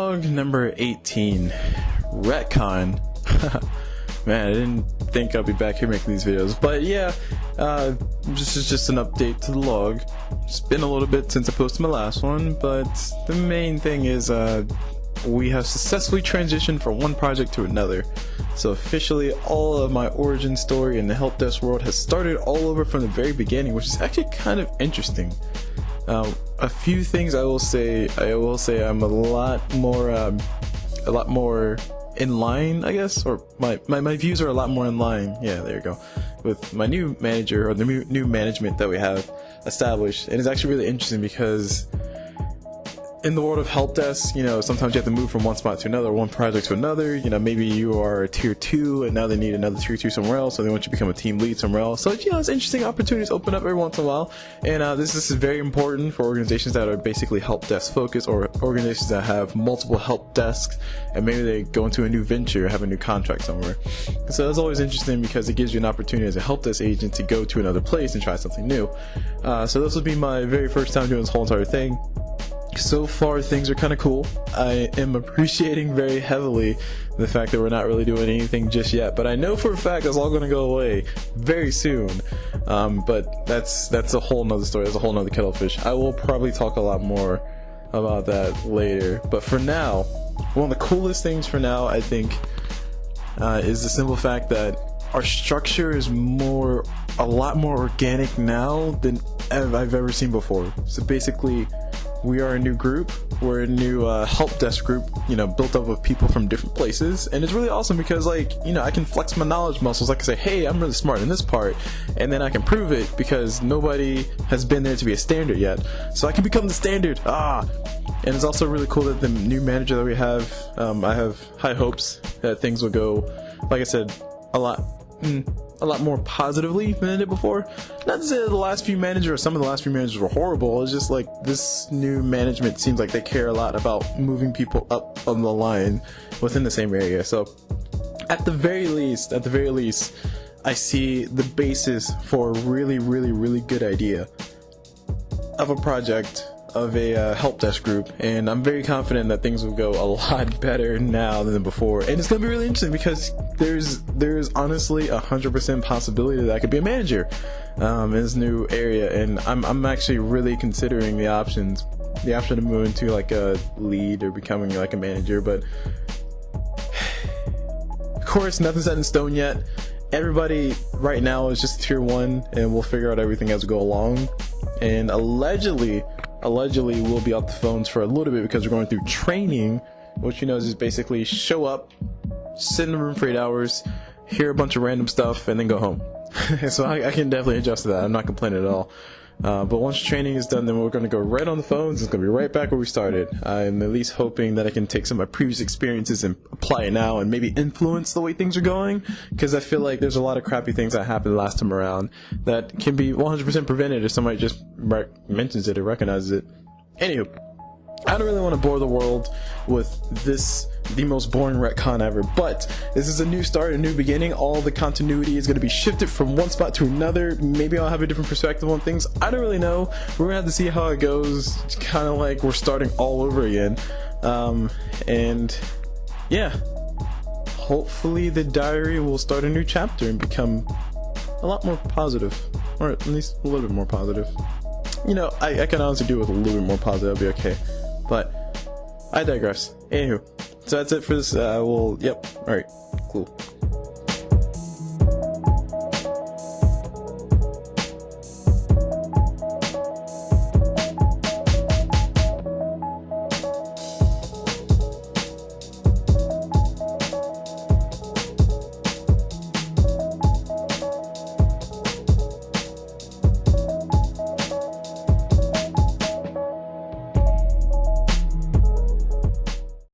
vlog number 18, Retcon. Man, I didn't think I'd be back here making these videos, but yeah, this is just an update to the log. It's been a little bit since I posted my last one, but the main thing is we have successfully transitioned from one project to another. So officially all of my origin story in the Helpdesk world has started all over from the very beginning, which is actually kind of interesting. A few things I will say I'm a lot more in line, I guess, or my views are a lot more in line, yeah, there you go, with my new manager, or the new management that we have established. And it's actually really interesting because in the world of Helpdesk, you know, sometimes you have to move from one spot to another, one project to another. You know, maybe you are a tier 2 and now they need another tier 2 somewhere else, so they want you to become a team lead somewhere else. So, you know, it's interesting opportunities open up every once in a while. And this is very important for organizations that are basically Helpdesk focused, or organizations that have multiple help desks and maybe they go into a new venture or have a new contract somewhere. So that's always interesting because it gives you an opportunity as a Helpdesk agent to go to another place and try something new. So this will be my very first time doing this whole entire thing. So far things are kind of cool. I am appreciating very heavily the fact that we're not really doing anything just yet, but I know for a fact that's all going to go away very soon. But that's a whole nother story. That's a whole nother kettle of fish. I will probably talk a lot more about that later, but for now, one of the coolest things for now, I think, is the simple fact that our structure is a lot more organic now than I've ever seen before. So basically, we are a new group. We're a new Helpdesk group, you know, built up of people from different places, and it's really awesome because, like, you know, I can flex my knowledge muscles. I can say, hey, I'm really smart in this part, and then I can prove it because nobody has been there to be a standard yet. So I can become the standard. And it's also really cool that the new manager that we have, I have high hopes that things will go, like I said, a lot more positively than it did before. Not to say that the last few managers, or some of the last few managers, were horrible. It's just like this new management seems like they care a lot about moving people up on the line within the same area. So at the very least, I see the basis for a really good idea of a project, of a Helpdesk group, and I'm very confident that things will go a lot better now than before. And it's gonna be really interesting because there's honestly 100% possibility that I could be a manager in this new area, and I'm actually really considering the option to move into like a lead or becoming like a manager. But of course, nothing's set in stone yet. Everybody right now is just tier 1, and we'll figure out everything as we go along. And allegedly we'll be off the phones for a little bit because we're going through training, which, you know, is basically show up, sit in the room for 8 hours, hear a bunch of random stuff, and then go home. So I can definitely adjust to that. I'm not complaining at all. But once training is done, then we're going to go right on the phones. It's going to be right back where we started. I'm at least hoping that I can take some of my previous experiences and apply it now and maybe influence the way things are going, because I feel like there's a lot of crappy things that happened last time around that can be 100% prevented if somebody just mentions it or recognizes it. Anywho, I don't really want to bore the world with the most boring retcon ever, but this is a new start, a new beginning. All the continuity is going to be shifted from one spot to another. Maybe I'll have a different perspective on things. I don't really know. We're going to have to see how it goes. It's kind of like we're starting all over again. And yeah, hopefully the diary will start a new chapter and become a lot more positive, or at least a little bit more positive. You know, I can honestly do with a little bit more positive. It'll be okay. But I digress. Anywho, so that's it for this. Yep. Alright, cool.